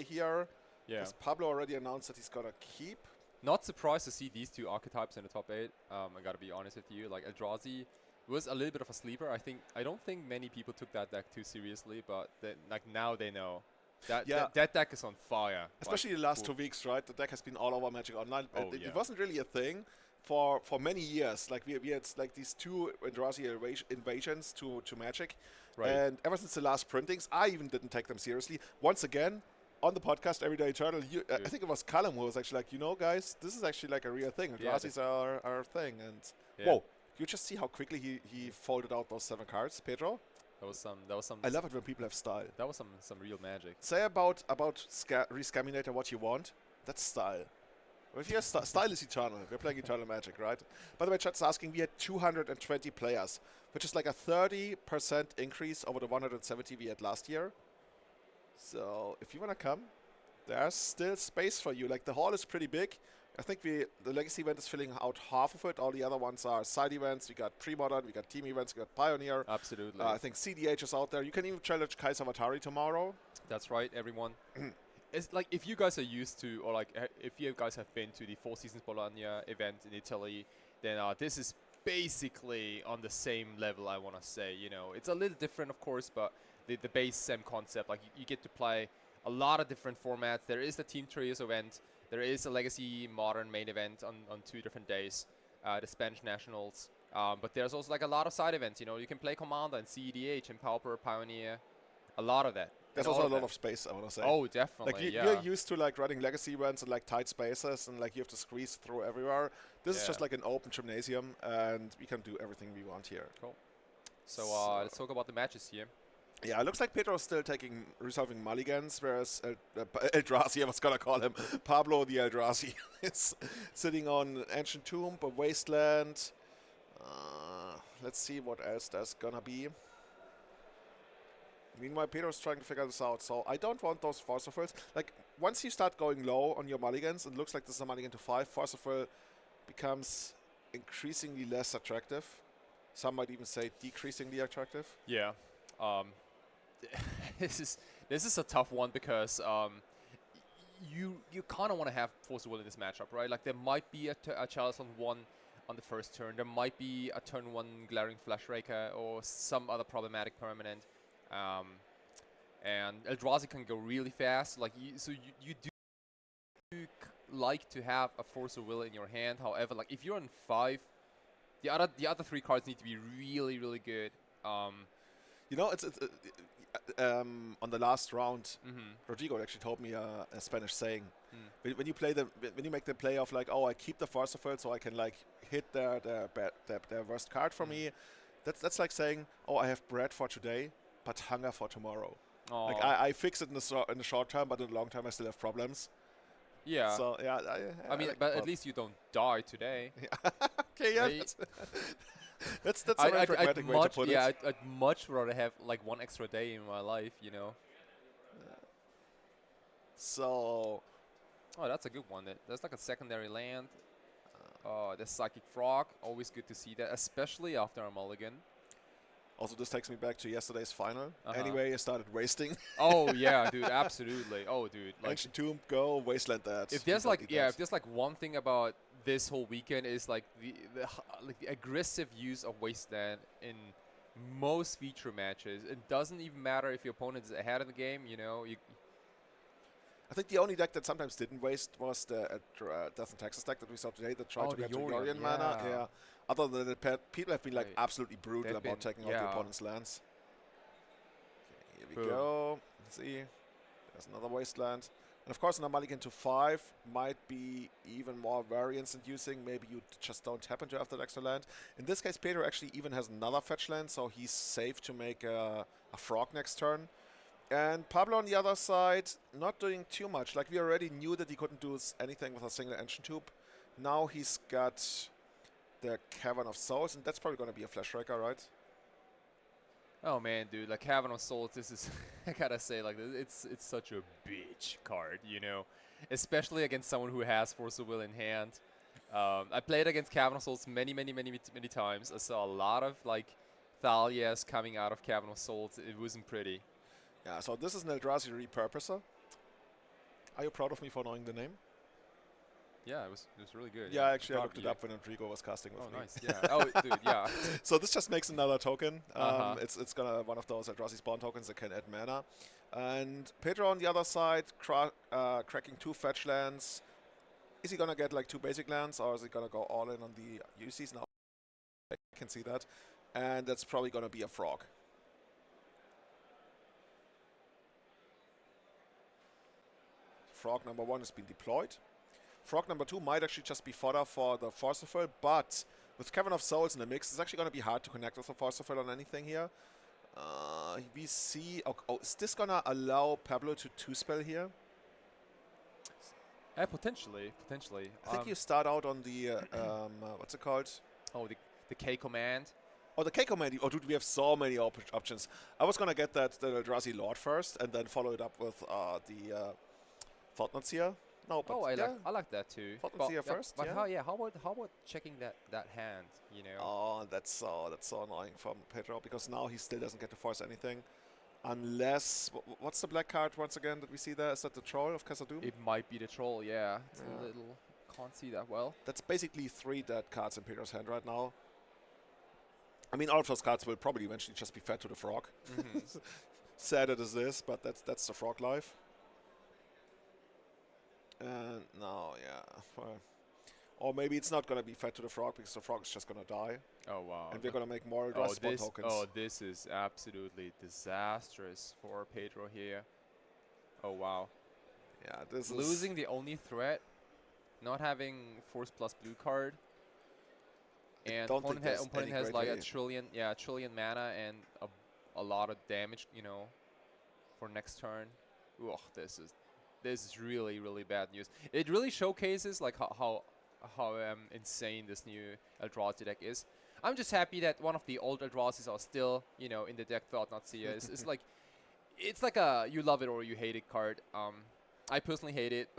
here. Yeah. Because Pablo already announced that he's going to keep. Not surprised to see these two archetypes in the top 8. I gotta be honest with you. Like Eldrazi was a little bit of a sleeper. I don't think many people took that deck too seriously, but like now they know. That deck is on fire. Especially like, the last 2 weeks, right? The deck has been all over Magic Online. Oh, It wasn't really a thing for many years. Like we had like these 2 Eldrazi invasions to Magic, Right. and ever since the last printings, I even didn't take them seriously. Once again, on the podcast Everyday Eternal, I think it was Callum who was actually like, you know, guys, this is actually like a real thing. Eldrazi's are a thing, and whoa, you just see how quickly he folded out those 7 cards, Pedro. That was some. I love it when people have style. That was some real magic. Say about Rescaminator what you want. That's style. If you style is eternal. We're playing Eternal Magic, right? By the way, chat's asking. We had 220 players, which is like a 30% increase over the 170 we had last year. So if you want to come, there's still space for you. Like the hall is pretty big. I think the Legacy event is filling out half of it. All the other ones are side events. We got Pre-Modern, we got Team events, we got Pioneer. Absolutely. I think CDH is out there. You can even challenge Kaiser Vatari tomorrow. That's right, everyone. It's like if you guys are used to, or like if you guys have been to the Four Seasons Bologna event in Italy, then this is basically on the same level, I want to say. You know, it's a little different, of course, but the base SEM concept, like you get to play a lot of different formats. There is the Team Trios event. There is a Legacy Modern main event on 2 different days, the Spanish Nationals. But there's also like a lot of side events. You know, you can play Commander and CEDH and Pauper, Pioneer. A lot of that. There's also a lot of space, I want to say. Oh, definitely, like you're used to like running Legacy events and like tight spaces and like you have to squeeze through everywhere. This is just like an open gymnasium and we can do everything we want here. Cool. So let's talk about the matches here. Yeah, it looks like Pedro's still resolving mulligans, whereas Eldrazi, I was going to call him, Pablo the Eldrazi, is sitting on Ancient Tomb, a Wasteland. Let's see what else there's going to be. Meanwhile, Pedro's trying to figure this out, so I don't want those Force of Wills. Like, once you start going low on your mulligans, it looks like this is a mulligan to 5, Force of Will becomes increasingly less attractive. Some might even say decreasingly attractive. Yeah. This is a tough one because you kind of want to have Force of Will in this matchup, right? Like there might be a Chalice on 1 on the first turn. There might be a turn 1 Glaring Flashraker or some other problematic permanent. And Eldrazi can go really fast. Like you do like to have a Force of Will in your hand. However, like if you're on 5, the other 3 cards need to be really, really good. You know, it's on the last round, Rodrigo actually told me a Spanish saying. When you make the play of like, oh, I keep the Force of Will so I can like hit their worst card for me. That's like saying, oh, I have bread for today, but hunger for tomorrow. Aww. Like I fix it in the short term, but in the long term I still have problems. Yeah. So yeah, I mean, but at least you don't die today. Okay, yeah. Right? That's a very pragmatic way to put it. Yeah, I'd much rather have like 1 extra day in my life, you know. So. Oh, that's a good one. That's like a secondary land. The Psychic Frog, always good to see that, especially after a mulligan. Also, this takes me back to yesterday's final. Anyway, I started wasting. Oh yeah, dude, absolutely. Oh, dude, like Ancient Tomb, go wasteland that. If there's like one thing about this whole weekend is like the aggressive use of wasteland in most feature matches. It doesn't even matter if your opponent is ahead of the game. You know, I think the only deck that sometimes didn't waste was the Death and Texas deck that we saw today that tried to get to Yorion mana. Yeah. Other than that, people have been like absolutely brutal about taking out the opponent's lands. Okay, here we go. Let's see. There's another wasteland. And of course, an mulligan to 5 might be even more variance-inducing. Maybe you just don't tap into after the extra land. In this case, Pedro actually even has another fetch land, so he's safe to make a frog next turn. And Pablo on the other side, not doing too much. Like, we already knew that he couldn't do anything with a single Ancient Tube. Now he's got the Cavern of Souls, and that's probably going to be a Flashraker, right? Oh man, dude, like Cavern of Souls, this is, I gotta say, like, it's such a bitch card, you know? Especially against someone who has Force of Will in hand. I played against Cavern of Souls many times. I saw a lot of, like, Thalias coming out of Cavern of Souls. It wasn't pretty. Yeah, so this is an Eldrazi repurposer. Are you proud of me for knowing the name? Yeah, it was really good. Yeah, actually, I looked it up when Enrico was casting with me. Oh, nice. Yeah. Oh, dude. Yeah. So this just makes another token. It's gonna one of those Eldrazi spawn tokens that can add mana. And Pedro on the other side, cracking 2 fetch lands. Is he gonna get like 2 basic lands, or is he gonna go all in on the UCs now? I can see that, and that's probably gonna be a frog. Frog number 1 has been deployed. Frog number 2 might actually just be fodder for the Forcible, but with Cavern of Souls in the mix, it's actually going to be hard to connect with the Forcible on anything here. We see... Oh, is this going to allow Pablo to 2-spell here? Potentially. I think you start out on the... what's it called? Oh, the K command. Oh, the K command. Oh, dude, we have so many options. I was going to get the Eldrazi Lord first, and then follow it up with the Thought-Knots here. No, but I like that too. Thought-Knots here first. But how about checking that hand? You know. Oh, that's so annoying from Pedro, because now he still doesn't get to force anything, unless what's the black card once again that we see there? Is that the Troll of Khazad-dûm? It might be the Troll. Yeah, it's a little, can't see that well. That's basically 3 dead cards in Pedro's hand right now. I mean, all of those cards will probably eventually just be fed to the frog. Sad it is this, but that's the frog life. And now, yeah. Or maybe it's not going to be fed to the frog, because the frog is just going to die. Oh, wow. And we're going to make more Eldrazi spawn tokens. Oh, this is absolutely disastrous for Pedro here. Oh, wow. Yeah, this is... Losing the only threat, not having Force plus blue card. And opponent has like a trillion mana and a lot of damage, you know, for next turn. Ugh, this is really, really bad news. It really showcases like how insane this new Eldrazi deck is. I'm just happy that one of the old Eldrazi's are still, you know, in the deck. Thought-Knots here. It's like a you love it or you hate it card. I personally hate it.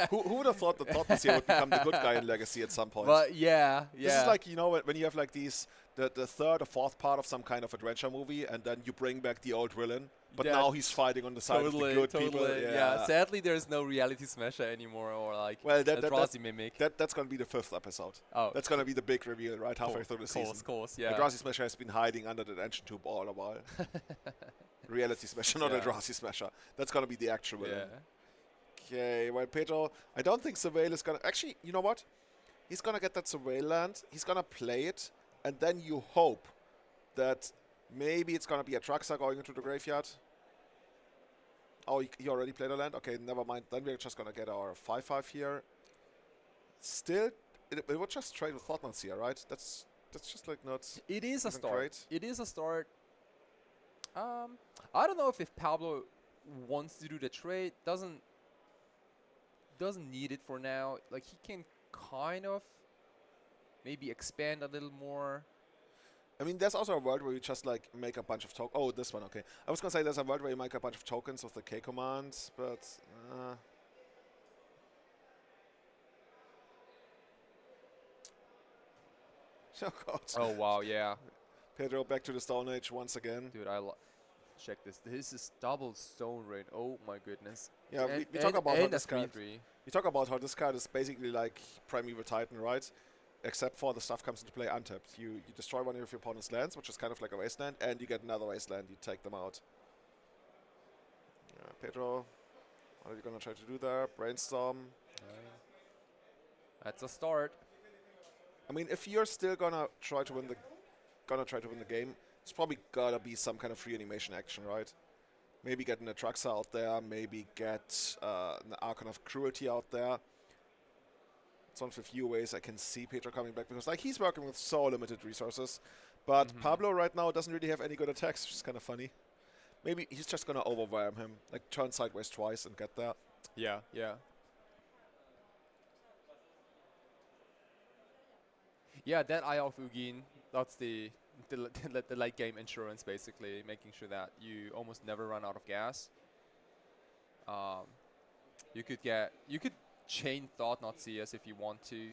Who would have thought that Thought-Knots here would become the good guy in Legacy at some point? But yeah. This is like, you know, when you have like these the third or fourth part of some kind of adventure movie, and then you bring back the old villain. But now he's fighting on the side of the good people. Yeah. Sadly, there's no Reality Smasher anymore, or like Eldrazi Mimic. That's going to be the 5th episode. Oh. That's going to be the big reveal right halfway through the season. Of course, yeah. Eldrazi Smasher has been hiding under the Ancient Tube all a while. Reality Smasher, not Eldrazi Smasher. That's going to be the actual villain. Okay, well, Pedro, I don't think Surveil is going to... Actually, you know what? He's going to get that Surveil land. He's going to play it. And then you hope that maybe it's going to be a Traxa going into the graveyard. Oh, he already played a land? Okay, never mind. Then we're just going to get our 5/5 here. Still, it would just trade with Thought-Knots here, right? That's just like not... It is a start. Great. It is a start. I don't know if Pablo wants to do the trade. Doesn't need it for now. Like, he can kind of maybe expand a little more. I mean, there's also a world where you just like make a bunch of tokens. Oh, this one, okay. I was gonna say there's a world where you make a bunch of tokens with the K command, but oh god. Oh wow, yeah. Pedro back to the Stone Age once again. Dude, check this. This is double Stone Rain. Oh my goodness. Yeah, we talk about how this card. We talk about how this card is basically like Primeval Titan, right? Except for the stuff comes into play untapped. You destroy one of your opponent's lands, which is kind of like a wasteland, and you get another wasteland. You take them out. Pedro, what are you gonna try to do there? Brainstorm. That's a start. I mean, if you're still gonna try to win the game, it's probably gotta be some kind of free animation action, right? Maybe get an Atraxa out there. Maybe get an Archon of Cruelty out there. It's one of the few ways I can see Pedro coming back, because like he's working with so limited resources. But Pablo right now doesn't really have any good attacks, which is kind of funny. Maybe he's just gonna overwhelm him, like turn sideways twice and get there. Yeah. Yeah, that Eye of Ugin, that's the late game insurance, basically, making sure that you almost never run out of gas. You could chain Thought-Knot CS if you want to.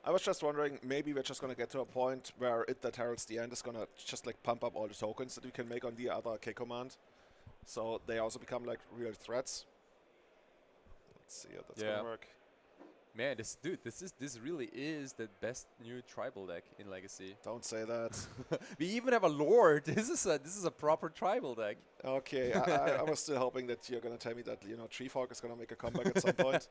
I was just wondering, maybe we're just going to get to a point where It That Heralds the End is going to just like pump up all the tokens that we can make on the other K command. So they also become like real threats. Let's see how that's gonna work. Man, this really is the best new tribal deck in Legacy. Don't say that. We even have a lord. This is a proper tribal deck. Okay, I was still hoping that you're gonna tell me that Treefog is gonna make a comeback at some point.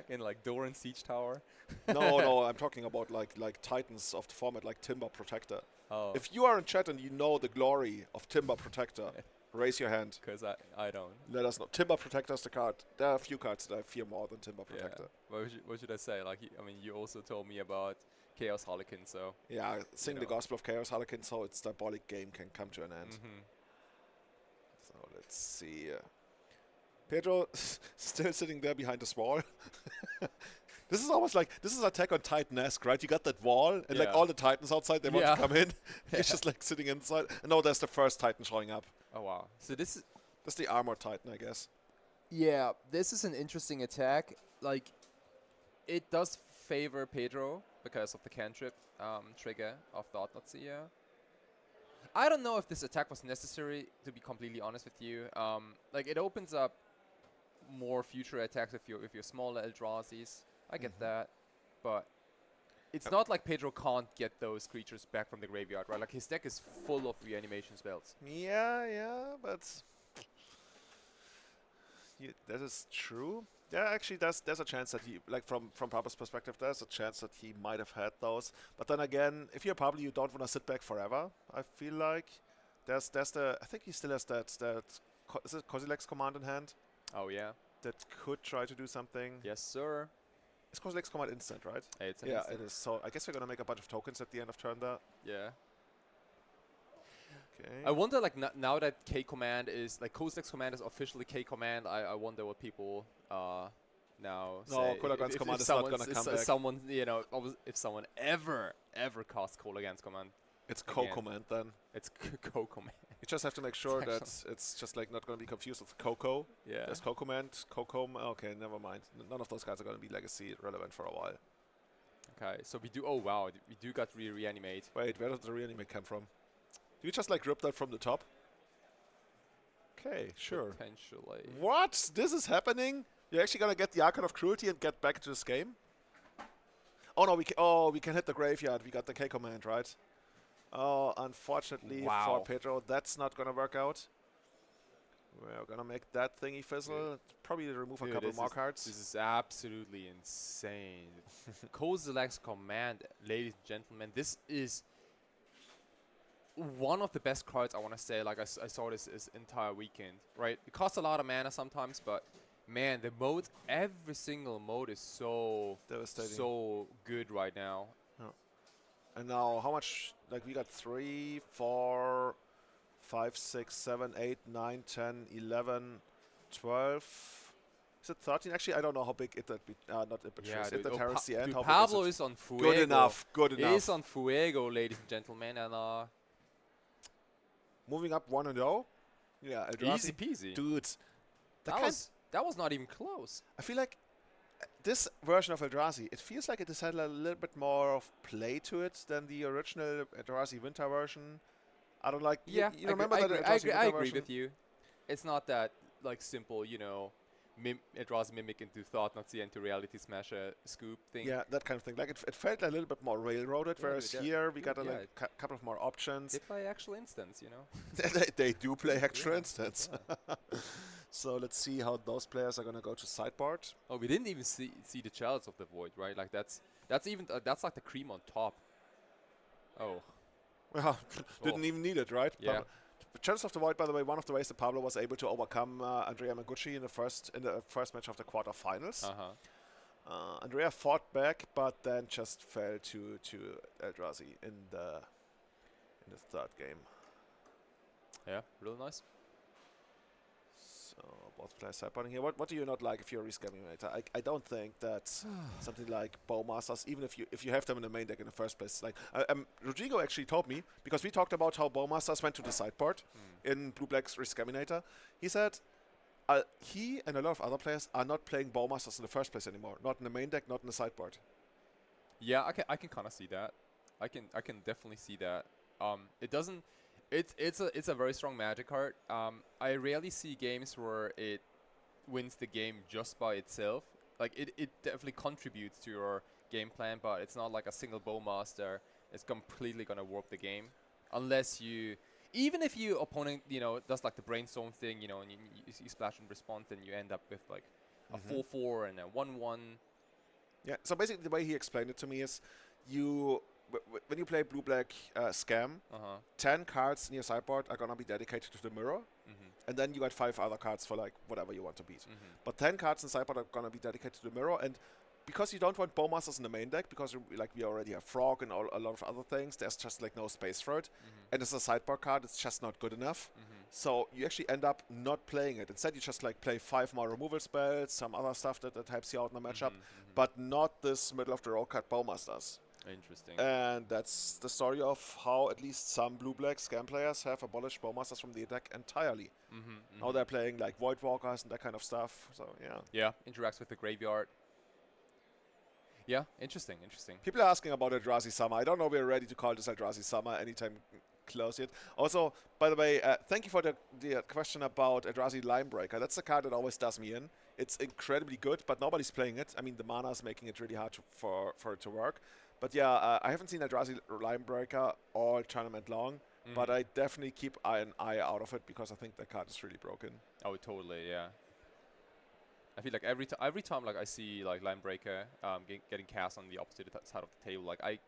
In like Doran Siege Tower. No, I'm talking about like Titans of the format, like Timber Protector. Oh. If you are in chat and you know the glory of Timber Protector, raise your hand. Because I don't. Let us know. Timber Protector is the card. There are a few cards that I fear more than Timber Protector. Yeah. What should I say? Like, I mean, you also told me about Chaos Harlequin, so... Yeah, sing the gospel of Chaos Harlequin, so its diabolic game can come to an end. So let's see. Pedro still sitting there behind this wall. This is almost like, this is Attack on Titan-esque, right? You got that wall, and like all the Titans outside, they want to come in. He's just like sitting inside. And no, there's the first Titan showing up. Oh, wow. So this is... That's the Armored Titan, I guess. Yeah, this is an interesting attack. Like, it does favor Pedro because of the cantrip trigger of Thought-Knot-Seer. I don't know if this attack was necessary, to be completely honest with you. Like, it opens up more future attacks if you're smaller Eldrazi's. I get that, but it's not like Pedro can't get those creatures back from the graveyard, right? Like, his deck is full of reanimation spells. Yeah, but that is true. Yeah, actually, there's a chance that he, like from Pablo's perspective, there's a chance that he might have had those. But then again, if you're Pablo, you don't want to sit back forever. I feel like there's the, I think he still has that is it Kozilek's command in hand? Oh yeah. That could try to do something. Yes, sir. Is Kozilek's command instant, right? It's an instant. It is. So I guess we're gonna make a bunch of tokens at the end of turn there. Yeah. Okay. I wonder, like, now that K command is, like, Kozilek's command is officially K command, I wonder what people now say. No, Kolagan's command is not gonna come back. Someone, if someone ever casts Kolagan's command. It's Co-command then. It's Co-command. You just have to make sure that it's just like not going to be confused with Coco. Yeah. There's Co-command, Co-com. Okay, never mind. None of those guys are going to be legacy relevant for a while. Okay, so we do. Oh wow, we do got reanimate. Wait, where did the reanimate come from? Do you just like rip that from the top? Okay, sure. Potentially. What? This is happening? You're actually going to get the Archon of Cruelty and get back into this game? Oh no, we can hit the graveyard. We got the K command, right? Oh, unfortunately for Pedro, that's not going to work out. We're going to make that thingy fizzle. Probably remove a couple more cards. This is absolutely insane. Kozilek's command, ladies and gentlemen, this is one of the best cards, I want to say. Like, I saw this entire weekend, right? It costs a lot of mana sometimes, but man, the modes, every single mode is so devastating, so good right now. And now, how much? Like, we got 3, 4, 5, 6, 7, 8, 9, 10, 11, 12. Is it 13? Actually, I don't know how big it would be. Not Impetuous. Yeah, It Heresy and how Pablo big is on Fuego. Good enough. Good enough. He is on Fuego, ladies and gentlemen. And moving up 1-0. Yeah, Eldrazi. Easy peasy. Dude. That was not even close. I feel like this version of Eldrazi, it feels like it has had a little bit more of play to it than the original Eldrazi Winter version. I don't like... Yeah, you remember that Eldrazi Winter version? I agree with you. It's not that, like, simple, Eldrazi Mimic into Thought-Knot-Seer into Reality Smasher scoop thing. Yeah, that kind of thing. Like, it felt a little bit more railroaded, whereas here we got a couple of more options. They play actual instants, they do play actual instants. So let's see how those players are going to go to sideboard. Oh, we didn't even see the Chalice of the Void, right? Like, that's like the cream on top. Oh. Well, didn't even need it, right? Yeah. Chalice of the Void, by the way, one of the ways that Pablo was able to overcome Andrea Maguchi in the first match of the quarterfinals. Andrea fought back, but then just fell to Eldrazi in the third game. Yeah, real nice. So both players sideboarding here. What do you not like if you're a Rescaminator? I don't think that something like Bowmasters, even if you have them in the main deck in the first place. Like Rodrigo actually told me, because we talked about how Bowmasters went to the sideboard in Blue Black's Rescaminator. He said he and a lot of other players are not playing Bowmasters in the first place anymore. Not in the main deck, not in the sideboard. Yeah, I can kind of see that. I can definitely see that. It's a very strong Magic card. I rarely see games where it wins the game just by itself. Like it definitely contributes to your game plan, but it's not like a single Bowmaster is completely gonna warp the game, unless you, even if your opponent does like the brainstorm thing, and you splash and respond, then you end up with like a 4/4 and a 1/1. Yeah. So basically, the way he explained it to me is, when you play blue-black Scam, 10 cards in your sideboard are gonna be dedicated to the mirror. And then you got 5 other cards for like whatever you want to beat. But 10 cards in sideboard are gonna be dedicated to the mirror, and because you don't want Bowmasters in the main deck, because we already have Frog and a lot of other things, there's just like no space for it. And as a sideboard card, it's just not good enough. So you actually end up not playing it. Instead, you just like play 5 more removal spells, some other stuff that helps you out in the matchup, but not this middle of the road card Bowmasters. Interesting. And that's the story of how at least some blue-black Scam players have abolished Bowmasters from the deck entirely. Now they're playing like Voidwalkers and that kind of stuff. So yeah. Yeah, interacts with the graveyard. Yeah, interesting. People are asking about Eldrazi Summer. I don't know if we're ready to call this Eldrazi Summer anytime close yet. Also, by the way, thank you for the question about Eldrazi Linebreaker. That's the card that always does me in. It's incredibly good, but nobody's playing it. I mean, the mana is making it really hard for it to work. But yeah, I haven't seen Eldrazi Linebreaker all tournament long, but I definitely keep an eye out of it because I think that card is really broken. Oh, totally, yeah. I feel like every time like I see like Linebreaker getting cast on the opposite side of the table, like I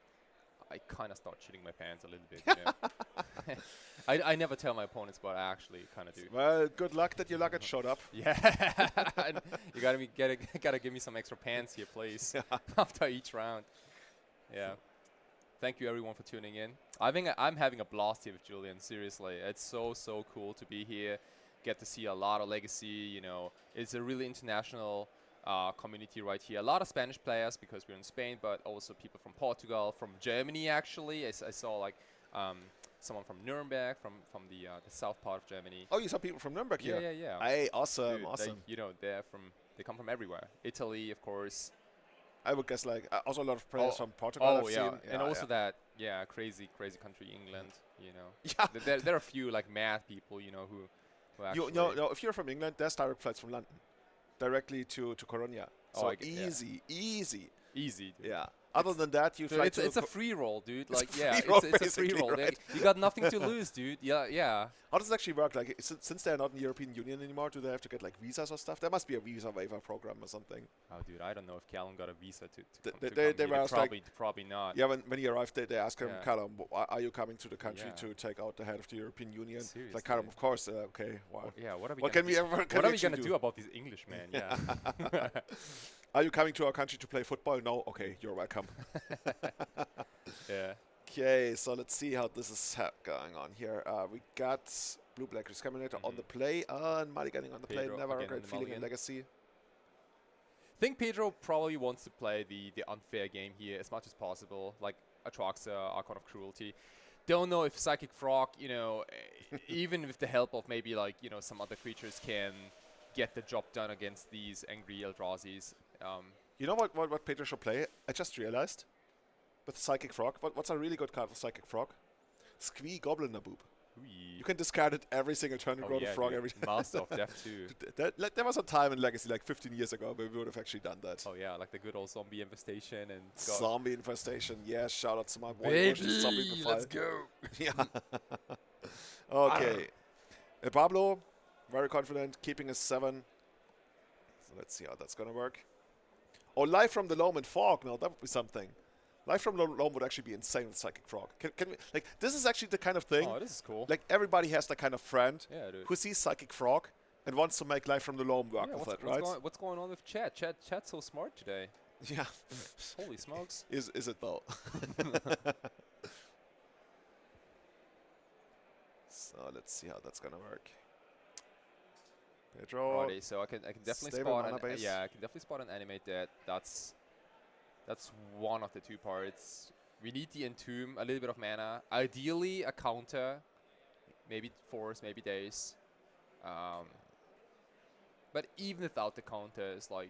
kind of start shitting my pants a little bit. I never tell my opponents, but I actually kind of do. Well, good luck that your luggage showed up. Yeah, you gotta give me some extra pants here, please, after each round. Yeah. Thank you everyone for tuning in. I'm having a blast here with Julian. Seriously, it's so cool to be here. Get to see a lot of legacy. It's a really international community right here. A lot of Spanish players because we're in Spain, but also people from Portugal, from Germany actually. I saw like someone from Nuremberg, from the south part of Germany. Oh, you saw people from Nuremberg here? Yeah. Hey, awesome, Dude, awesome. They come from everywhere. Italy, of course. I would guess like also a lot of players from Portugal. I've seen. And also that crazy country England. Yeah. There are a few like mad people who actually. If you're from England, there's direct flights from London, directly to Coronia. So easy. Dude. Yeah. Other than that, you fly it's a free roll, dude. Like it's a free roll. Right? You got nothing to lose, dude. Yeah. How does it actually work? Like since they're not in the European Union anymore, do they have to get like visas or stuff? There must be a visa waiver program or something. Oh, dude, I don't know if Callum got a visa to they were probably not. Yeah, when he arrived, they asked him, Callum, are you coming to the country to take out the head of the European Union? Seriously. Like Callum, of course. Okay. Wow. Yeah. What are we gonna do about these Englishmen? Yeah. Are you coming to our country to play football? No? Okay, you're welcome. Yeah. Okay, so let's see how this is going on here. We got Blue-Black Discriminator on the play, and Mulliganing on the play. Never a great feeling in Legacy. I think Pedro probably wants to play the unfair game here as much as possible, like Atraxa, Archon of Cruelty. Don't know if Psychic Frog, even with the help of maybe like, some other creatures can get the job done against these angry Eldrazi's. You know what Pedro should play? I just realized. With Psychic Frog. What's a really good card for Psychic Frog? Squee Goblin Naboob. You can discard it every single turn and grow the frog every time. Master of Death too. There was a time in Legacy like 15 years ago where we would have actually done that. Oh yeah, like the good old Zombie Infestation and Zombie Infestation. Yeah, shout out to my boy. Let's go. Yeah. Okay. Pablo, very confident, keeping his 7. So let's see how that's gonna work. Oh, Live from the Loam and Fog. Now that would be something. Live from the Loam would actually be insane with Psychic Frog. Can we, like, this is actually the kind of thing. Oh, this is cool. Like, everybody has that kind of friend who sees Psychic Frog and wants to make Live from the Loam work with it, right? What's going on with chat? Chat's so smart today. Yeah. Holy smokes. Is it though? So let's see how that's gonna work. Pedro. Righty, so I can definitely spot an animate that. That's one of the 2 parts. We need the Entomb, a little bit of mana. Ideally, a counter. Maybe Force, maybe Daze. But even without the counters, like,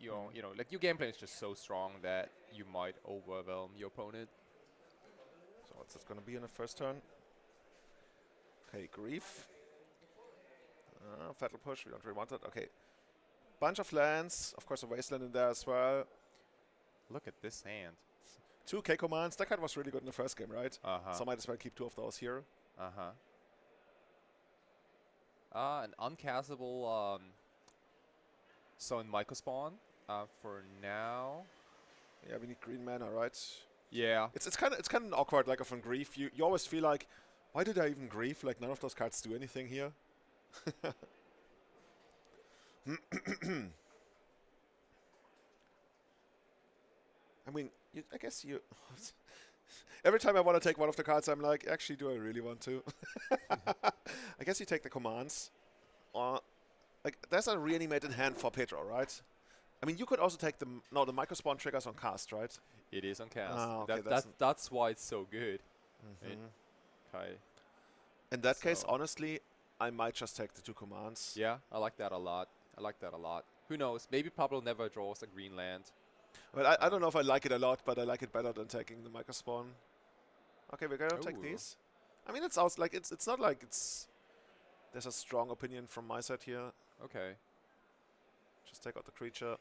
like your gameplay is just so strong that you might overwhelm your opponent. So what's this going to be in the first turn? Okay, Grief. Fatal Push, we don't really want that. Okay. Bunch of lands. Of course, a Wasteland in there as well. Look at this hand. 2 K commands. That card was really good in the first game, right? Uh-huh. So I might as well keep 2 of those here. Uh-huh. An uncastable Summon Microspawn for now. Yeah, we need green mana, right? Yeah. It's kind of awkward, like from Grief. You always feel like, why did I even Grief? Like none of those cards do anything here. I mean, I guess you. Every time I want to take one of the cards, I'm like, actually, do I really want to? I guess you take the commands. Like, there's a reanimated hand for Pedro, right? I mean, you could also take the Microspawn triggers on cast, right? It is on cast. Okay, that's why it's so good. Okay. In that case, honestly, I might just take the 2 commands. Yeah, I like that a lot. Who knows? Maybe Pablo never draws a green land. Well, I don't know if I like it a lot, but I like it better than taking the Microspawn. Okay, we're gonna take these. I mean, it's not like there's a strong opinion from my side here. Okay. Just take out the creature.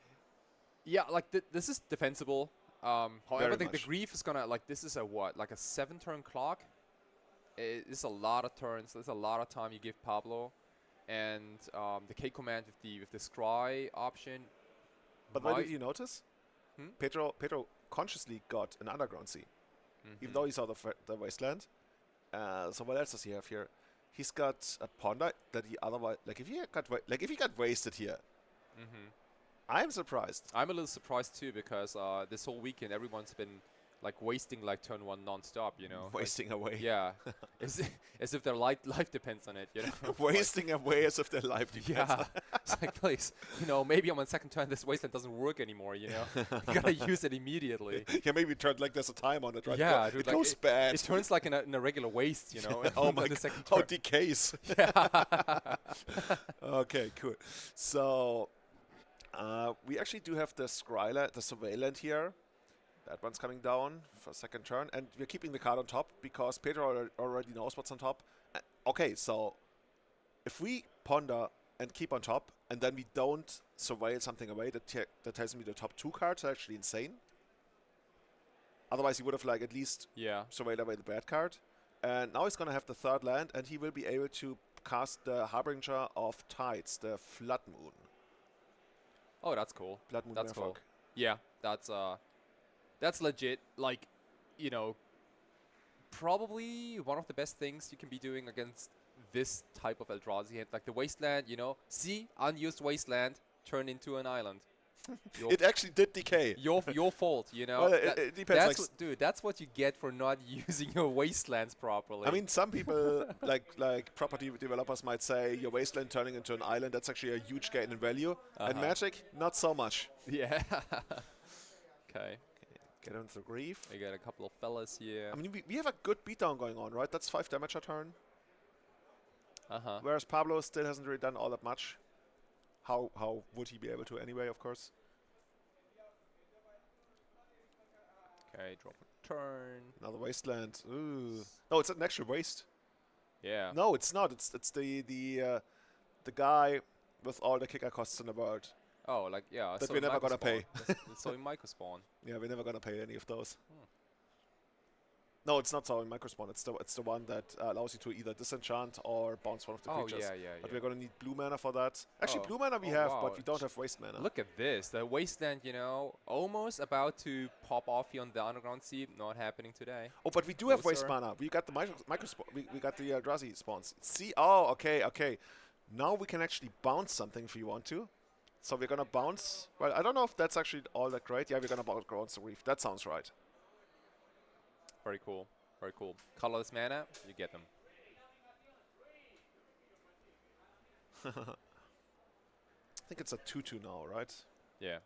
Yeah, like this is defensible. However, the Grief is gonna this is a what? Like a 7-turn clock. It's a lot of turns. There's a lot of time you give Pablo, and the K command with the scry option. But what did you notice? Pedro consciously got an Underground Sea, even though he saw the Wasteland. So what else does he have here? He's got a Ponder that he otherwise if he got wasted here. I'm surprised. I'm a little surprised too because this whole weekend everyone's been wasting turn 1 non-stop, you know. Wasting away. Yeah, as if their life depends on it, you know. Wasting away as if their life depends. Yeah, it's like, please, you know, maybe on my second turn this Wasteland doesn't work anymore, you know. You gotta use it immediately. Yeah, maybe turn there's a time on it, right? Yeah, dude, it goes bad. It turns in a regular waste, you know. Oh my the second turn. turn. Oh, decays. Yeah. Okay, cool. So we actually do have the Scryland, the Surveillant here. That one's coming down for second turn, and we're keeping the card on top because Pedro already knows what's on top. Okay, so if we ponder and keep on top, and then we don't surveil something away, that tells me the top 2 cards are actually insane. Otherwise, he would have at least surveilled away the bad card. And now he's going to have the 3rd land, and he will be able to cast the Harbinger of Tides, the Flood Moon. Oh, that's cool. Blood Moon. That's cool. Yeah, that's legit. You know, probably one of the best things you can be doing against this type of Eldrazi hand, like the Wasteland. You know, see, unused Wasteland turn into an island. It actually did decay. Your fault, you know. Well, it depends. Dude, that's what you get for not using your Wastelands properly. I mean, some people, like property developers might say your Wasteland turning into an island, that's actually a huge gain in value. And Magic, not so much. Yeah. Okay. Get into Grief. We got a couple of fellas here. I mean, we have a good beatdown going on, right? That's 5 damage a turn. Whereas Pablo still hasn't really done all that much. How would he be able to anyway, of course? Okay, drop a turn. Another Wasteland. Ooh. No, it's an actual waste. Yeah. No, it's not. It's the guy with all the kicker costs in the world. Oh, that we're never gonna pay. It's so in Microspawn. Yeah, we're never gonna pay any of those. No, it's not so in Microspawn. It's the one that allows you to either disenchant or bounce one of the creatures. Oh, yeah. But we're gonna need blue mana for that. Actually, blue mana we have, but we don't have waste mana. Look at this. The Wasteland, you know, almost about to pop off here on the Underground Sea. Not happening today. Oh, but we do have waste mana. We got the Microspawn. We got the Eldrazi spawns. See? Oh, okay. Now we can actually bounce something if we want to. So we're gonna bounce. Well, I don't know if that's actually all that great. Yeah, we're gonna bounce the Reef. That sounds right. Very cool. Very cool. Colorless mana, you get them. I think it's a 2/2 now, right? Yeah.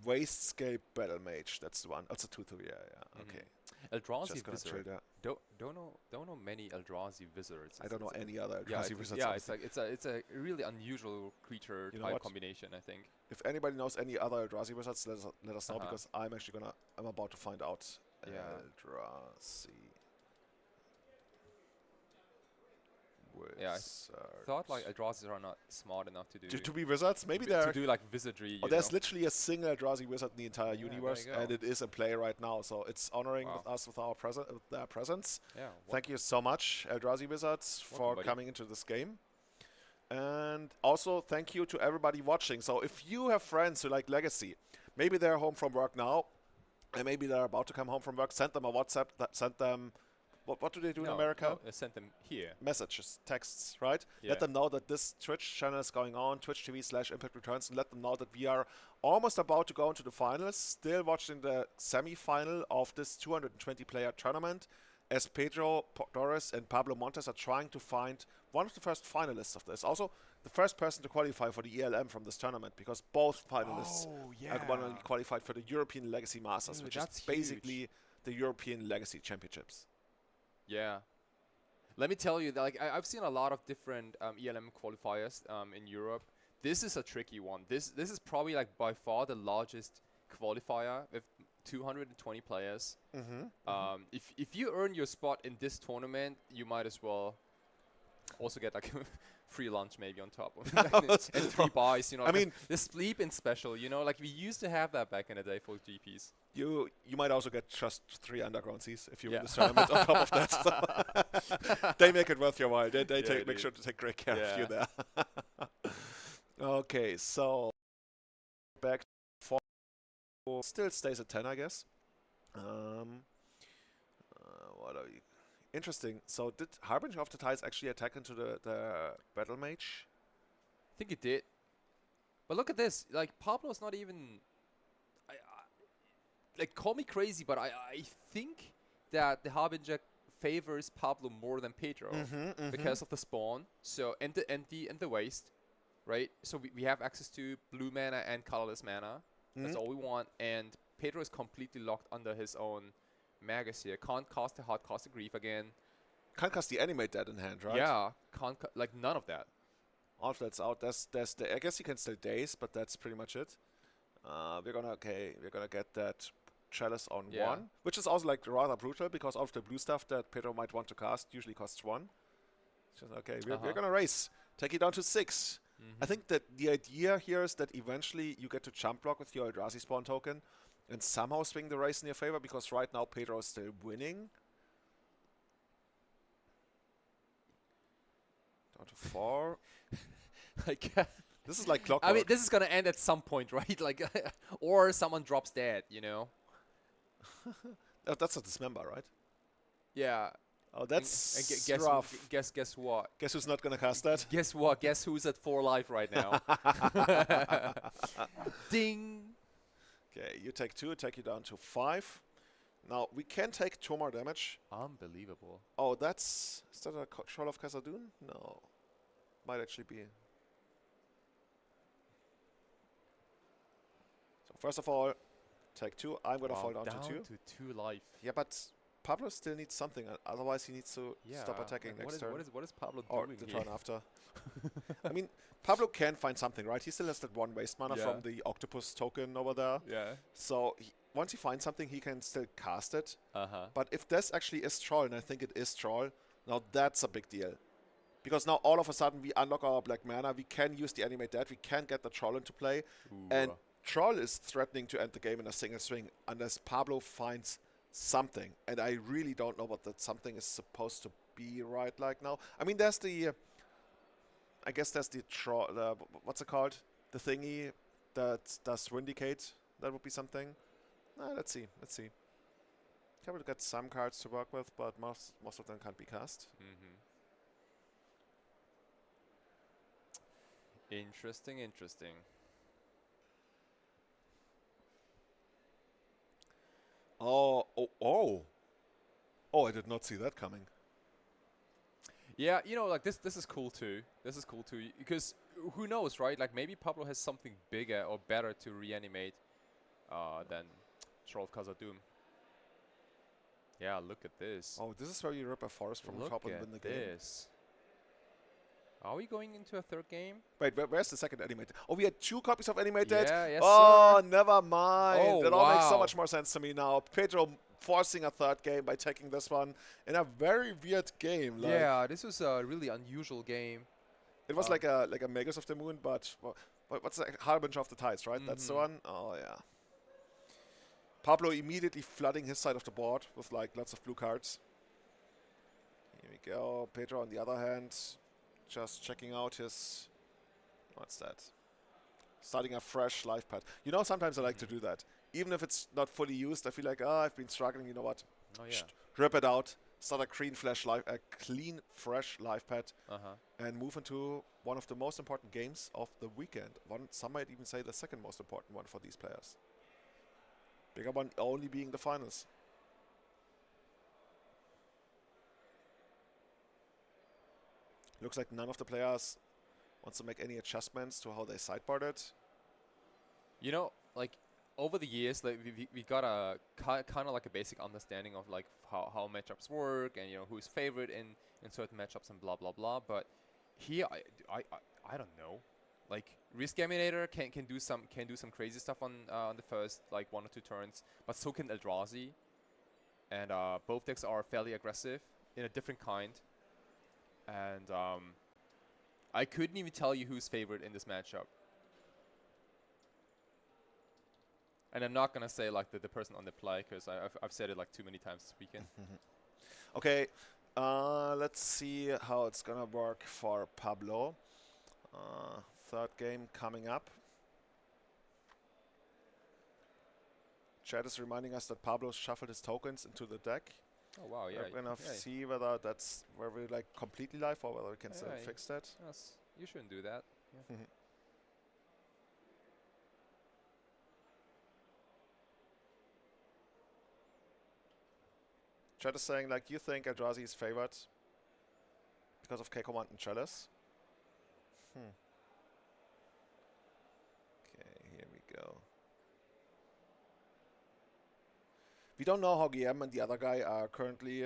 Wastscape Battle Mage. That's the one. That's a 2/2. Yeah. Okay. Eldrazi Wizard. Don't know many Eldrazi wizards. I don't know any other Eldrazi wizards. Yeah, it's a really unusual creature type combination, I think. If anybody knows any other Eldrazi wizards, let us know, because I'm actually I'm about to find out. Yeah. Eldrazi. Yeah, I thought like Eldrazi are not smart enough to do to be wizards. Maybe they're to do like wizardry. There's literally a single Eldrazi wizard in the entire universe, and it is in play right now. So it's honoring us with our their presence. Yeah. Thank you so much, Eldrazi wizards, for coming into this game. And also thank you to everybody watching. So if you have friends who like Legacy, maybe they're home from work now, and maybe they're about to come home from work, send them a WhatsApp. Send them. What do they do in America? No, send them here. Messages, texts, right? Yeah. Let them know that this Twitch channel is going on, Twitch.tv/Impact Returns, and let them know that we are almost about to go into the finals, still watching the semi-final of this 220-player tournament, as Pedro, Dores, and Pablo Montes are trying to find one of the first finalists of this. Also, the first person to qualify for the ELM from this tournament, because both finalists are going to be qualified for the European Legacy Masters, which is basically the European Legacy Championships. Yeah. Let me tell you that I've seen a lot of different ELM qualifiers in Europe. This is a tricky one. This is probably like by far the largest qualifier with 220 players. If you earn your spot in this tournament, you might as well also get like free lunch maybe on top of it. And 3 buys, you know. I mean, the sleep in special, you know, like we used to have that back in the day for GPs. You might also get just 3 underground seas if you win this tournament on top of that. So they make it worth your while. They make sure to take great care of you there. Okay, so back to 4. Still stays at 10, I guess. What are we? Interesting. So did Harbinger of the Tides actually attack into the Battle Mage? I think it did. But look at this. Like, Pablo's not even... like, call me crazy, but I think that the Harbinger favors Pablo more than Pedro because of the spawn. So and the waste, right? So we have access to blue mana and colorless mana. That's all we want. And Pedro is completely locked under his own Magus here. Can't cast the Hard Cast of Grief again. Can't cast the Animate Dead in hand, right? Yeah, can't like none of that. All of that's out. I guess you can still Daze, but that's pretty much it. We're gonna get that Chalice on 1, which is also like rather brutal because all of the blue stuff that Pedro might want to cast usually costs 1. Just okay, we're gonna race, take it down to 6. I think that the idea here is that eventually you get to jump block with your Eldrazi spawn token and somehow swing the race in your favor, because right now Pedro is still winning. Down to 4. Like this is like clockwork. I mean, this is gonna end at some point, right? Like, or someone drops dead, you know. Oh, that's a Dismember, right? Yeah. Oh, that's rough. Guess what? Guess who's not gonna cast that? Guess what? Guess who's at 4 life right now? Ding. Okay, you take 2, take you down to 5. Now we can take 2 more damage. Unbelievable. Oh, is that a Troll of Khazad-dûm? No, might actually be. So first of all, take 2. I'm gonna fall down to 2. Down to 2 life. Yeah, but Pablo still needs something. Otherwise, he needs to stop attacking next turn. What is Pablo or doing the here? turn after? I mean, Pablo can find something, right? He still has that 1 waste mana from the Octopus token over there. Yeah. So once he finds something, he can still cast it. Uh-huh. But if this actually is Troll, and I think it is Troll, now that's a big deal. Because now all of a sudden we unlock our black mana, we can use the Animate Dead, we can get the Troll into play. Ooh. And Troll is threatening to end the game in a single swing unless Pablo finds something. And I really don't know what that something is supposed to be right like now. I mean, there's the... I guess there's the Troll... what's it called? The thingy that does Vindicate. That would be something. Let's see. Able to get some cards to work with, but most of them can't be cast. Interesting. Oh, I did not see that coming. Yeah, you know, like this is cool too. Because who knows, right? Like maybe Pablo has something bigger or better to reanimate than Troll of Khazad-dûm. Yeah, look at this. Oh, this is where you rip a forest from the top and win the game. This. Are we going into a third game? Wait, where's the second animated? Oh, we had 2 copies of animated? Yeah, yes, oh, sir. never mind. Oh, that all makes so much more sense to me now. Pedro forcing a third game by taking this one in a very weird game. Like yeah, this was a really unusual game. It was like a Magus of the Moon, but what's the Harbinger of the Tides, right? That's the one? Oh, yeah. Pablo immediately flooding his side of the board with like lots of blue cards. Here we go. Pedro, on the other hand, just checking out his... What's that? Starting a fresh life pad. You know, sometimes I like to do that. Even if it's not fully used, I feel like, I've been struggling, you know what? Oh, yeah. Rip it out. Start a clean, fresh life pad. And move into one of the most important games of the weekend. Some might even say the second most important one for these players. Bigger one only being the finals. Looks like none of the players wants to make any adjustments to how they sideboard it. You know, like over the years, like we got a kind of like a basic understanding of like how matchups work and who's favorite in certain matchups and blah blah blah. But here, I don't know. Like Riskaminator can do some crazy stuff on the first like 1 or 2 turns, but so can Eldrazi, and both decks are fairly aggressive in a different kind. And I couldn't even tell you who's favorite in this matchup. And I'm not gonna say like the person on the play because I've said it like too many times this weekend. Okay, let's see how it's gonna work for Pablo. Third game coming up. Chat is reminding us that Pablo shuffled his tokens into the deck. Oh wow, yeah. We're gonna see whether that's where we're like completely live or whether we can still fix that. Yes, you shouldn't do that. Yeah. Chat is saying like you think Eldrazi is favored because of K-Command and Chalice. Okay, here we go. We don't know how Guillaume and the other guy are currently,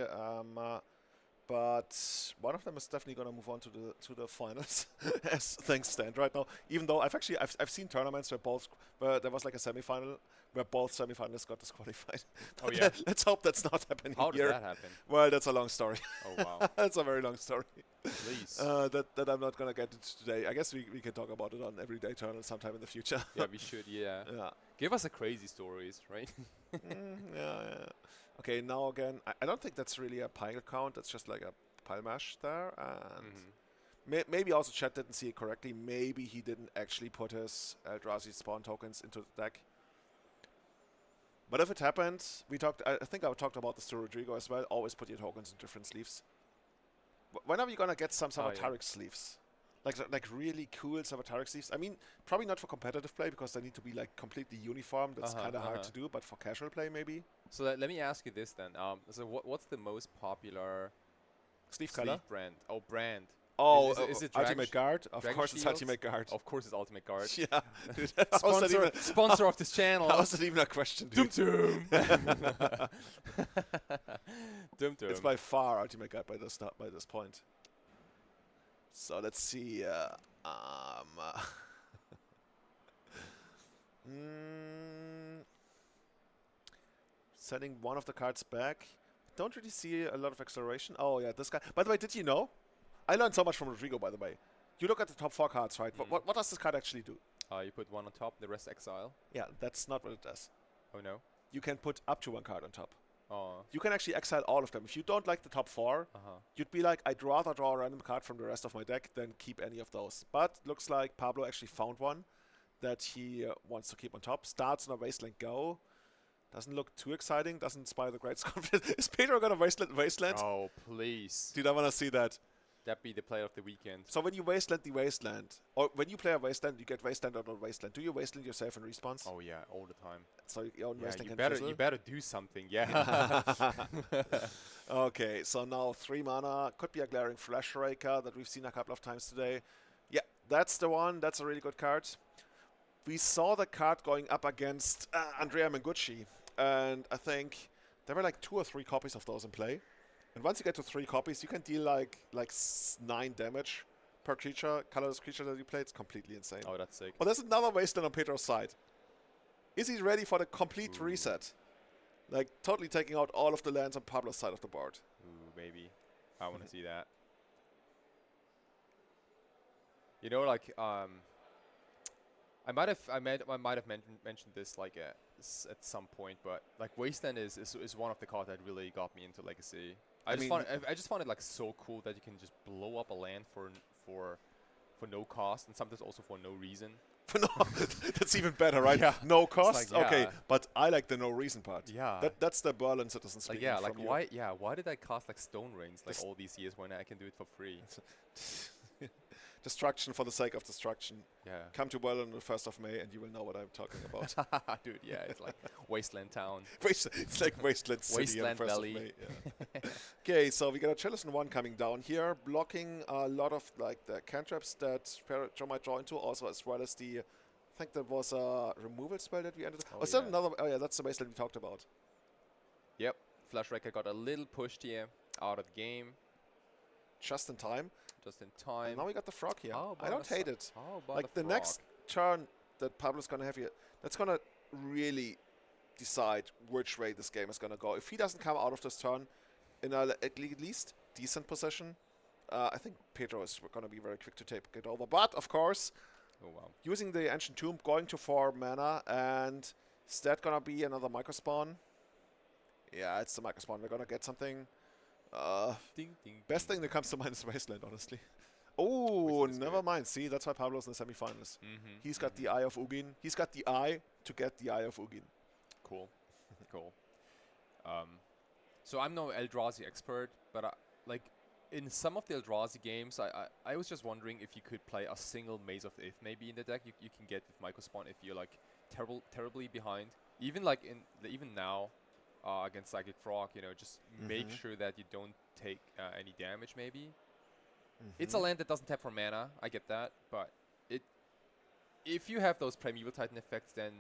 but one of them is definitely going to move on to the finals as things stand right now. Even though I've seen tournaments where there was like a semifinal where both semifinalists got disqualified. Oh yeah. Let's hope that's not happening here. How did that happen? Well, that's a long story. Oh wow. That's a very long story. Please. That I'm not going to get into today. I guess we can talk about it on Everyday Eternal sometime in the future. Yeah, we should. Yeah. Give us the crazy stories, right? Yeah. Okay, now again, I don't think that's really a pile count. That's just like a pile mash there. And maybe also chat didn't see it correctly. Maybe he didn't actually put his Eldrazi spawn tokens into the deck. But if it happened, I think I talked about this to Rodrigo as well. Always put your tokens in different sleeves. When are we going to get some Savataric sleeves? Like really cool Savataric sleeves. I mean, probably not for competitive play because they need to be like completely uniform. That's kind of hard to do, but for casual play maybe. So let me ask you this then. So what's the most popular sleeve color brand? Oh, brand. Oh, is it Ultimate Guard? Of course it's Ultimate Guard. Of course it's Ultimate Guard. Yeah. Dude, sponsor of this channel. How is it even a question, dude? Doom. It's by far Ultimate Guard by this point. So let's see. Sending one of the cards back. Don't really see a lot of acceleration. Oh yeah, this guy. By the way, did you know? I learned so much from Rodrigo, by the way. You look at the top 4 cards, right? What does this card actually do? You put one on top, the rest exile. Yeah, that's not what it does. Oh no? You can put up to 1 card on top. Oh. You can actually exile all of them. If you don't like the top 4, you'd be like, I'd rather draw a random card from the rest of my deck than keep any of those. But looks like Pablo actually found one that he wants to keep on top. Starts on a Wasteland Go. Doesn't look too exciting. Doesn't inspire the great confidence. Is Pedro gonna Wasteland? Oh, please. Dude, I want to see that. That be the player of the weekend. So when you Wasteland the Wasteland, or when you play a Wasteland, you get Wasteland or not Wasteland. Do you Wasteland yourself in response? Oh yeah, all the time. So your own Wasteland you better do something, yeah. Okay, so now 3 mana. Could be a Glaring Flash Raker that we've seen a couple of times today. Yeah, that's the one. That's a really good card. We saw the card going up against Andrea Mengucci, and I think there were like 2 or 3 copies of those in play. And once you get to 3 copies, you can deal like 9 damage per creature, colorless creature that you play. It's completely insane. Oh, that's sick. Oh, there's another Wasteland on Pedro's side. Is he ready for the complete reset? Like, totally taking out all of the lands on Pablo's side of the board. Ooh, maybe. I want to see that. You know, like, I might have mentioned this like at some point, but like Wasteland is one of the cards that really got me into Legacy. I just found it like so cool that you can just blow up a land for no cost, and sometimes also for no reason. No, that's even better, right? Yeah. No cost. Like, okay, but I like the no reason part. Yeah. That's the Berlin citizen speaking. Like, yeah, like why? Yeah, why did I cast like Stone Rings like all these years when I can do it for free? Destruction for the sake of destruction. Yeah. Come to Berlin on the 1st of May and you will know what I'm talking about. Dude, yeah, it's like Wasteland Town. It's like Wasteland City Wasteland on the 1st Valley. of May. Yeah. Okay, so we got a Chalice 1 coming down here, blocking a lot of like the cantrips that Pedro might draw into, also as well as the, I think that was a removal spell that we ended. Oh, is that another? Oh yeah, that's the Wasteland we talked about. Yep, Flash Wrecker got a little pushed here out of the game. Just in time. Just in time. And now we got the frog here. How I don't hate it. How about like the next turn that Pablo's gonna have here, that's gonna really decide which way this game is gonna go. If he doesn't come out of this turn in a at least decent position, I think Pedro is gonna be very quick to take it over. But of course, using the Ancient Tomb, going to 4 mana, and is that gonna be another microspawn? Yeah, it's the microspawn. We're gonna get something. Best thing that comes to mind is Wasteland, honestly. Oh, never mind. See, that's why Pablo's in the semifinals. He's got the Eye of Ugin. He's got the eye to get the Eye of Ugin. Cool. Cool. So I'm no Eldrazi expert, but like in some of the Eldrazi games, I was just wondering if you could play a single Maze of Ith maybe in the deck. You can get with Microspawn if you're like terribly behind. Even like even now. Against Psychic Frog, you know, just make sure that you don't take any damage, maybe. It's a land that doesn't tap for mana, I get that, but if you have those Primeval Titan effects, then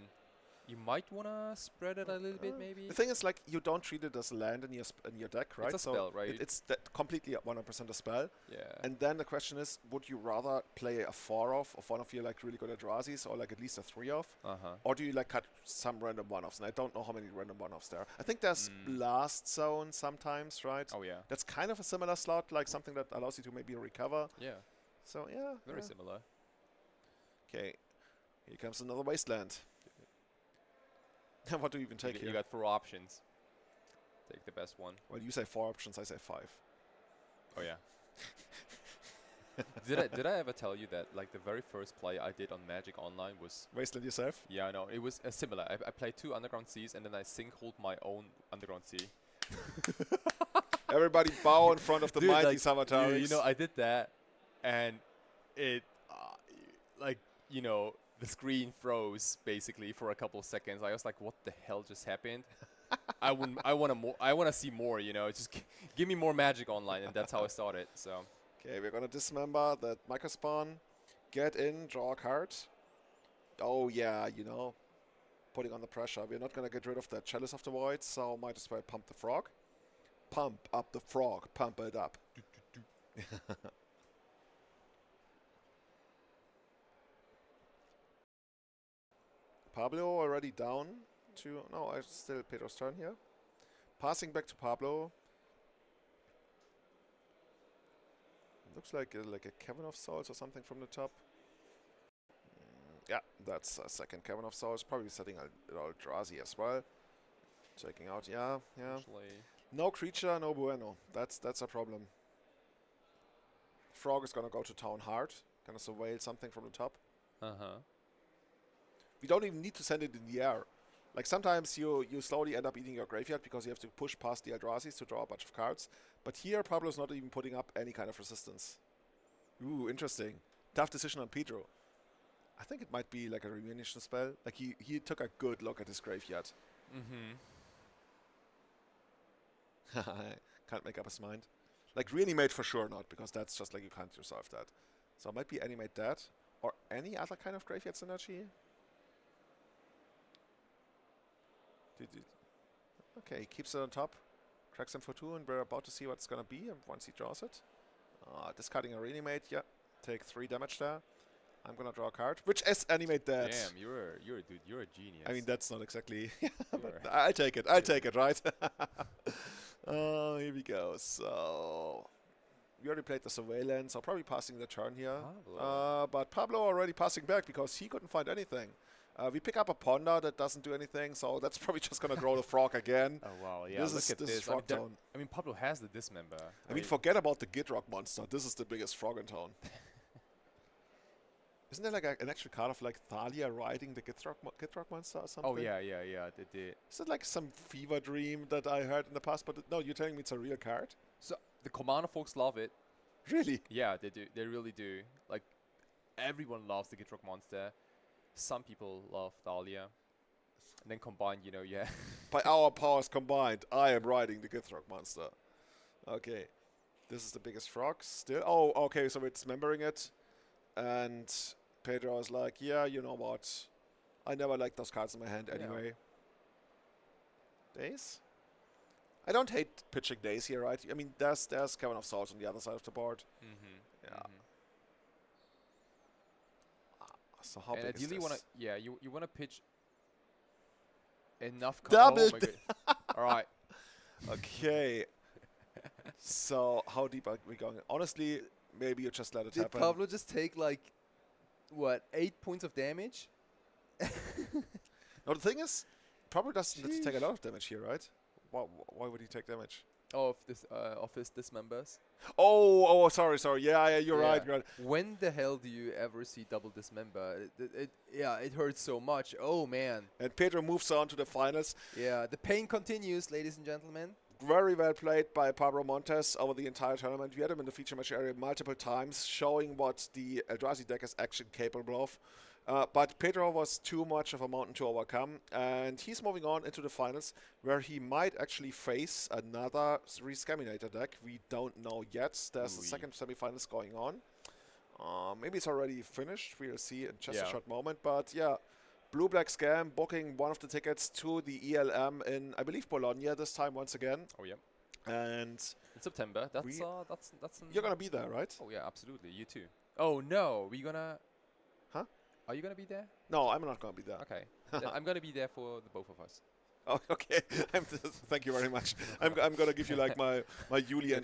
you might want to spread it a little bit, maybe. The thing is, like, you don't treat it as a land in your deck, right? It's a spell, right? It's completely 100% a spell. Yeah. And then the question is, would you rather play a 4-off of one of your like really good Eldrazi's, or like at least a 3-off? Or do you like cut some random 1-offs? And I don't know how many random 1-offs there are. I think there's Blast Zone sometimes, right? Oh, yeah. That's kind of a similar slot, like something that allows you to maybe recover. Yeah. So, yeah. Very similar. Okay. Here comes another Wasteland. What do you even take here? You got 4 options. Take the best one. Well, you say 4 options, I say 5. Oh yeah. Did I ever tell you that like the very first play I did on Magic Online was Wasteland yourself? Yeah, I know. It was similar. I played 2 Underground Seas and then I sinkholed my own Underground Sea. Everybody bow in front of the mighty like, Savatariks. You know, I did that, and it like you know. The screen froze basically for a couple of seconds. I was like, "What the hell just happened?" I want to see more. You know, just give me more Magic Online, and that's how I started. So. Okay, we're gonna dismember that Microspawn, get in, draw a card. Oh yeah, you know, putting on the pressure. We're not gonna get rid of the Chalice of the Void, so might as well pump the frog. Pump up the frog. Pump it up. Pablo already down to... No, it's still Pedro's turn here. Passing back to Pablo. Looks like a Cavern of Souls or something from the top. Yeah, that's a second Cavern of Souls. Probably setting an Eldrazi as well. Checking out, yeah. No creature, no bueno. That's a problem. Frog is gonna go to town hard. Gonna surveil something from the top. We don't even need to send it in the air. Like sometimes you slowly end up eating your graveyard because you have to push past the Eldrazi's to draw a bunch of cards. But here Pablo's not even putting up any kind of resistance. Ooh, interesting. Tough decision on Pedro. I think it might be like a remunition spell. Like he took a good look at his graveyard. Can't make up his mind. Like reanimate for sure not, because that's just like you can't resolve that. So it might be animate that or any other kind of graveyard synergy. Okay, he keeps it on top. Cracks him for 2, and we're about to see what it's going to be once he draws it. Discarding a reanimate, yeah. Take 3 damage there. I'm going to draw a card, which is animate that. Damn, you're a dude. You're a genius. I mean, that's not exactly... but I'll take it. I'll take it, right? Here we go. So... We already played the Surveillance, so probably passing the turn here. But Pablo already passing back because he couldn't find anything. We pick up a Ponder that doesn't do anything, so that's probably just going to grow the Frog again. Oh, wow, yeah, This is Frog Town. I mean, Pablo has the Dismember. I mean, forget about the Gitrog monster. This is the biggest Frog in town. Isn't there like an actual card of like Thalia riding the Gitrog monster or something? Oh, yeah, they did. Is it like some fever dream that I heard in the past? But no, you're telling me it's a real card? So, the Commander folks love it. Really? Yeah, they do. They really do. Like, everyone loves the Gitrog monster. Some people love Thalia. And then combined, you know, yeah. By our powers combined, I am riding the Gitrog monster. Okay. This is the biggest frog still. Oh, okay, so we're dismembering it. And Pedro is like, yeah, you know what? I never liked those cards in my hand anyway. Days? I don't hate pitching Days here, right? I mean, there's Cavern of Souls on the other side of the board. Yeah. So how big is this? You wanna pitch enough. Doubled. Oh my god. All right. Okay. So how deep are we going? Honestly, maybe you just let it happen. Did Pablo just take like what 8 points of damage? No, the thing is, Pablo doesn't take a lot of damage here, right? Why would he take damage? Oh, of his dismembers. Oh, sorry. Yeah, you're right. When the hell do you ever see double dismember? It hurts so much. Oh man. And Pedro moves on to the finals. Yeah, the pain continues, ladies and gentlemen. Very well played by Pablo Montes over the entire tournament. We had him in the feature match area multiple times, showing what the Eldrazi deck is actually capable of. But Pedro was too much of a mountain to overcome, and he's moving on into the finals, where he might actually face another Rescaminator deck. We don't know yet. There's the second semifinals going on. Maybe it's already finished. We'll see in just a short moment. But yeah, Blue-Black Scam booking one of the tickets to the ELM in, I believe, Bologna this time once again. Oh yeah. And in September. That's you're gonna be there, right? Oh yeah, absolutely. You too. Oh no, we gonna. Huh? Are you gonna be there? No, I'm not gonna be there. Okay. I'm gonna be there for the both of us. Oh, okay. Thank you very much. I'm gonna give you like my Julian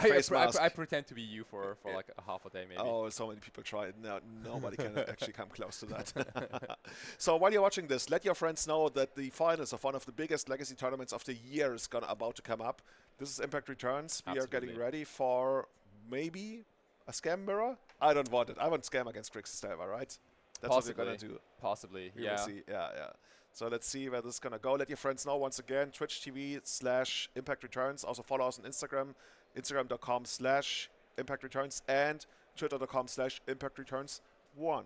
face mask. I pretend to be you for like a half a day maybe. Oh, so many people try it. No, nobody can actually come close to that. So while you're watching this, let your friends know that the finals of one of the biggest legacy tournaments of the year is about to come up. This is Impact Returns. We are getting ready for maybe a Scam mirror. I don't want it. I want Scam against Grixis, right? That's what we're gonna do. Possibly, we will see. Yeah. So let's see where this is gonna go. Let your friends know once again. Twitch TV/Impact Returns. Also follow us on Instagram. Instagram.com/Impact Returns and Twitter.com/Impact Returns 1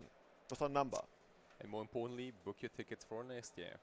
with a number. And more importantly, book your tickets for next year.